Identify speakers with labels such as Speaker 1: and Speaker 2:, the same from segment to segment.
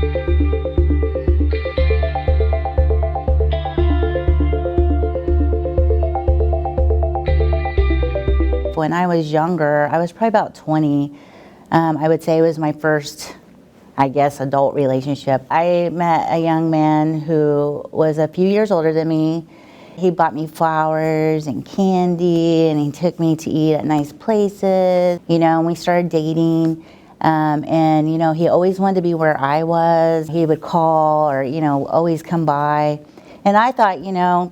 Speaker 1: When I was younger, I was probably about 20. I would say it was my first, I guess, adult relationship. I met a young man who was a few years older than me. He bought me flowers and candy, and he took me to eat at nice places, and we started dating. And he always wanted to be where I was. He would call or, always come by. And I thought,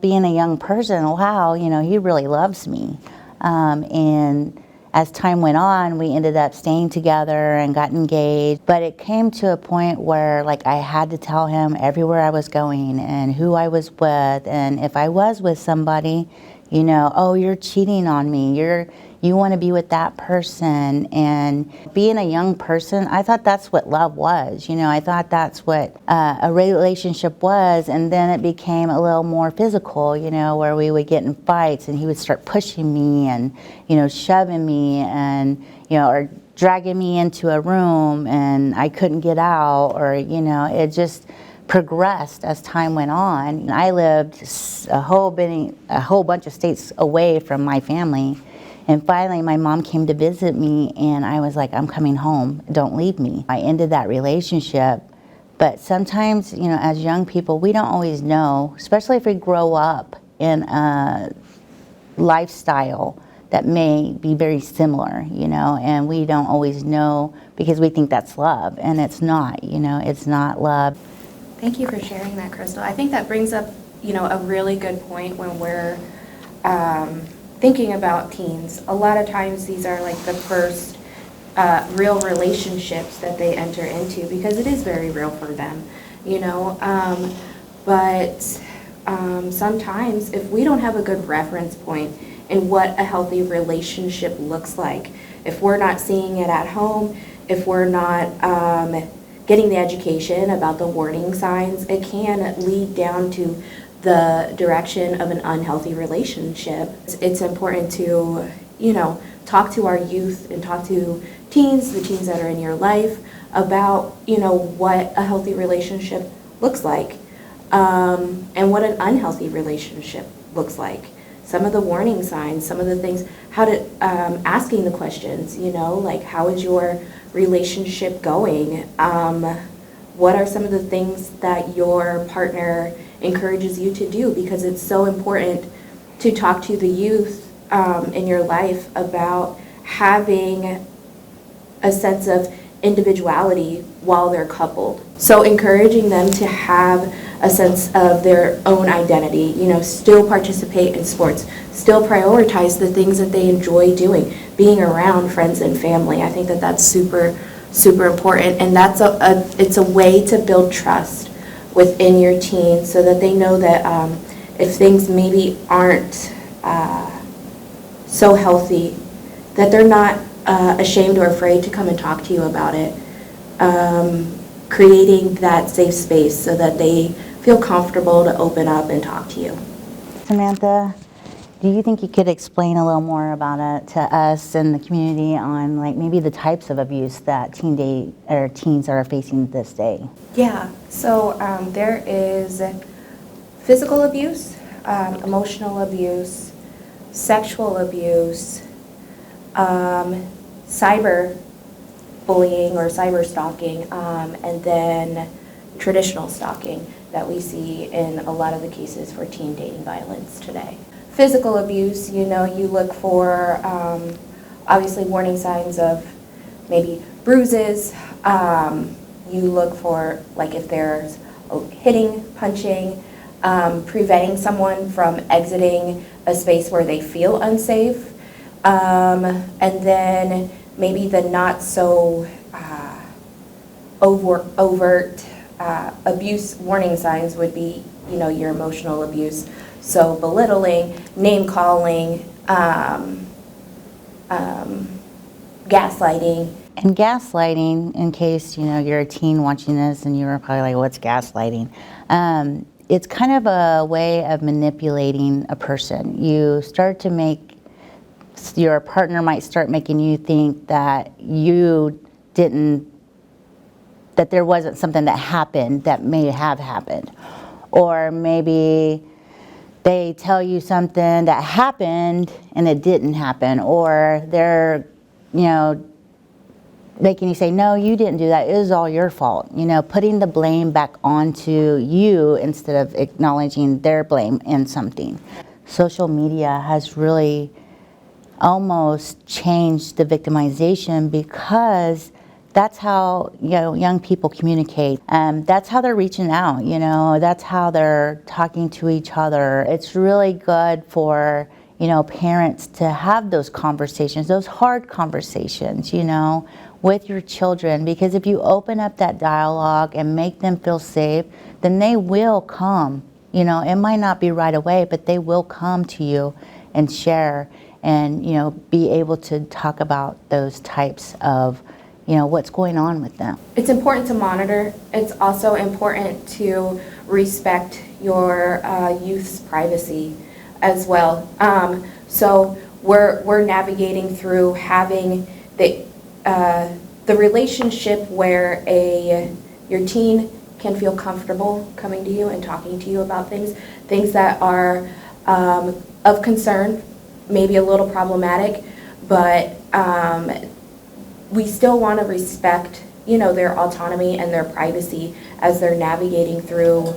Speaker 1: being a young person, wow, he really loves me. And as time went on, we ended up staying together and got engaged. But it came to a point where, I had to tell him everywhere I was going and who I was with. And if I was with somebody, oh, you're cheating on me. You want to be with that person. And being a young person, I thought that's what love was. I thought that's what a relationship was. And then it became a little more physical, where we would get in fights and he would start pushing me and, shoving me and, or dragging me into a room and I couldn't get out, or, it just progressed as time went on. I lived a whole bunch of states away from my family. And finally, my mom came to visit me, and I was like, I'm coming home. Don't leave me. I ended that relationship. But sometimes, as young people, we don't always know, especially if we grow up in a lifestyle that may be very similar, and we don't always know because we think that's love, and it's not, it's not love.
Speaker 2: Thank you for sharing that, Crystal. I think that brings up, a really good point when we're thinking about teens. A lot of times these are the first real relationships that they enter into because it is very real for them, but sometimes if we don't have a good reference point in what a healthy relationship looks like, if we're not seeing it at home, if we're not getting the education about the warning signs, it can lead down to the direction of an unhealthy relationship. It's important to, talk to our youth and talk to teens, the teens that are in your life, about, what a healthy relationship looks like, and what an unhealthy relationship looks like. Some of the warning signs, some of the things, how to, asking the questions, how is your relationship going? What are some of the things that your partner encourages you to do? Because it's so important to talk to the youth in your life about having a sense of individuality while they're coupled. So encouraging them to have a sense of their own identity, still participate in sports, still prioritize the things that they enjoy doing, being around friends and family. I think that that's super, super important, and that's it's a way to build trust within your teens so that they know that if things maybe aren't so healthy, that they're not ashamed or afraid to come and talk to you about it. Creating that safe space so that they feel comfortable to open up and talk to you.
Speaker 1: Samantha, do you think you could explain a little more about it to us and the community on maybe the types of abuse that teens are facing this day?
Speaker 2: Yeah, so there is physical abuse, emotional abuse, sexual abuse, cyber bullying or cyber stalking, and then traditional stalking that we see in a lot of the cases for teen dating violence today. Physical abuse, you look for obviously warning signs of maybe bruises. You look for if there's hitting, punching, preventing someone from exiting a space where they feel unsafe, and then maybe the not so overt abuse warning signs would be, your emotional abuse. So belittling, name calling, gaslighting.
Speaker 1: And gaslighting, in case you're a teen watching this and you're probably like, what's gaslighting? It's kind of a way of manipulating a person. You start to make, your partner might start making you think that you didn't that there wasn't something that happened that may have happened. Or maybe they tell you something that happened and it didn't happen, or they're, making you say, no, you didn't do that, it was all your fault. Putting the blame back onto you instead of acknowledging their blame in something. Social media has really almost changed the victimization, because that's how young people communicate. That's how they're reaching out. That's how they're talking to each other. It's really good for parents to have those conversations, those hard conversations, with your children, because if you open up that dialogue and make them feel safe, then they will come. It might not be right away, but they will come to you and share and be able to talk about those types of what's going on with them.
Speaker 2: It's important to monitor. It's also important to respect your youth's privacy as well. So we're navigating through having the relationship where your teen can feel comfortable coming to you and talking to you about things that are of concern, maybe a little problematic, but we still want to respect, their autonomy and their privacy as they're navigating through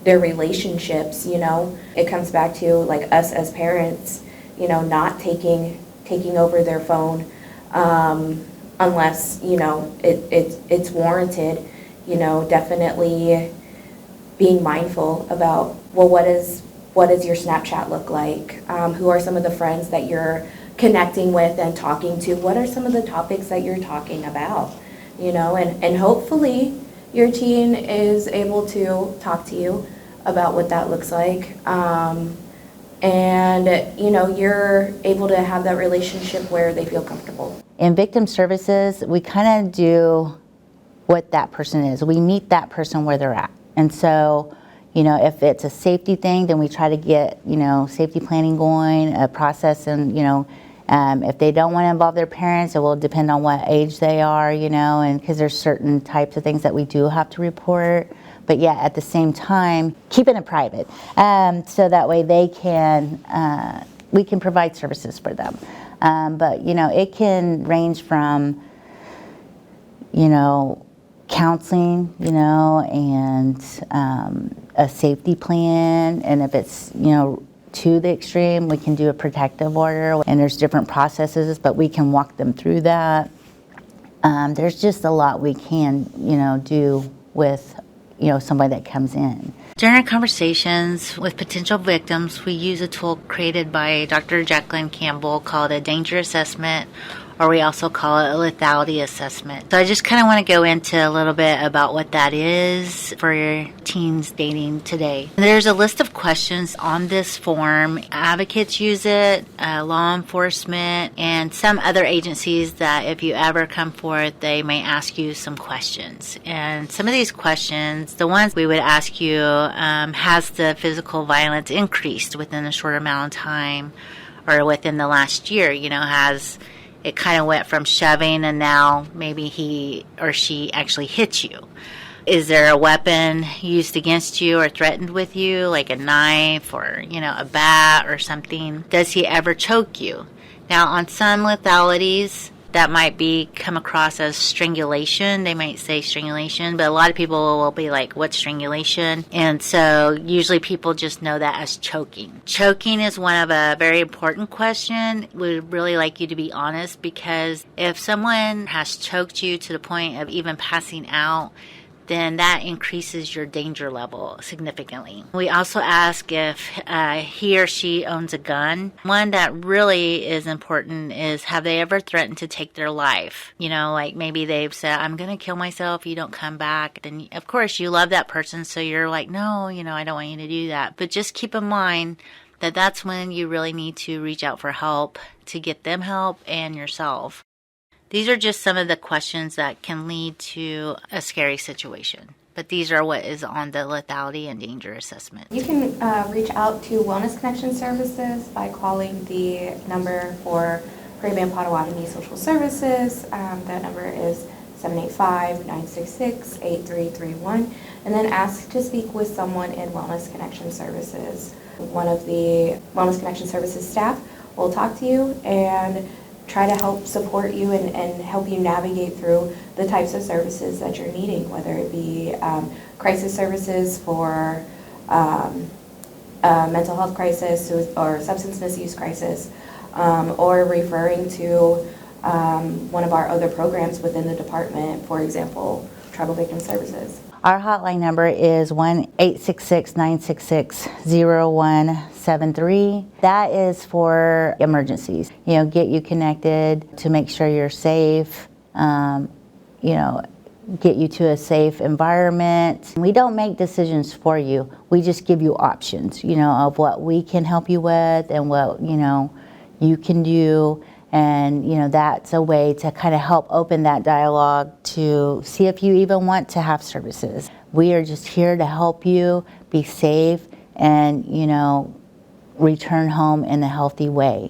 Speaker 2: their relationships. It comes back to like us as parents, not taking over their phone unless it's warranted. Definitely being mindful about, well, what does your Snapchat look like? Who are some of the friends that you're connecting with and talking to? What are some of the topics that you're talking about? And hopefully your teen is able to talk to you about what that looks like. And you're able to have that relationship where they feel comfortable.
Speaker 1: In victim services, we kind of do what that person is. We meet that person where they're at. And so, if it's a safety thing, then we try to get, safety planning going, a process, and, if they don't want to involve their parents, it will depend on what age they are, and because there's certain types of things that we do have to report. But yeah, at the same time, keeping it private, so that way they can, we can provide services for them. But it can range from, counseling, and a safety plan, and if it's, to the extreme, we can do a protective order, and there's different processes, but we can walk them through that. There's just a lot we can, do with, somebody that comes in. During our conversations with potential victims, we use a tool created by Dr. Jacqueline Campbell called a danger assessment, or we also call it a lethality assessment. So I just kind of want to go into a little bit about what that is for your teens dating today. There's a list of questions on this form. Advocates use it, law enforcement, and some other agencies that if you ever come forth, they may ask you some questions. And some of these questions, the ones we would ask you, has the physical violence increased within a short amount of time or within the last year? Has it kind of went from shoving and now maybe he or she actually hit you? Is there a weapon used against you or threatened with you, like a knife or, a bat or something? Does he ever choke you? Now, on some lethalities, that might be come across as strangulation. They might say strangulation, but a lot of people will be like, what's strangulation? And so usually people just know that as choking. Choking is one of a very important question. We would really like you to be honest, because if someone has choked you to the point of even passing out, then that increases your danger level significantly. We also ask if he or she owns a gun. One that really is important is, have they ever threatened to take their life? Like maybe they've said, I'm going to kill myself if you don't come back. Then, of course, you love that person, so you're like, no, I don't want you to do that. But just keep in mind that that's when you really need to reach out for help to get them help and yourself. These are just some of the questions that can lead to a scary situation. But these are what is on the lethality and danger assessment.
Speaker 2: You can reach out to Wellness Connection Services by calling the number for Prairie Potawatomi Social Services. That number is 785-966-8331. And then ask to speak with someone in Wellness Connection Services. One of the Wellness Connection Services staff will talk to you and try to help support you and help you navigate through the types of services that you're needing, whether it be crisis services for a mental health crisis or substance misuse crisis, or referring to one of our other programs within the department, for example, Tribal Victim Services.
Speaker 1: Our hotline number is 1-866-966-0173. That is for emergencies. Get you connected to make sure you're safe, get you to a safe environment. We don't make decisions for you. We just give you options, of what we can help you with and what, you can do. And, that's a way to kind of help open that dialogue to see if you even want to have services. We are just here to help you be safe and, return home in a healthy way.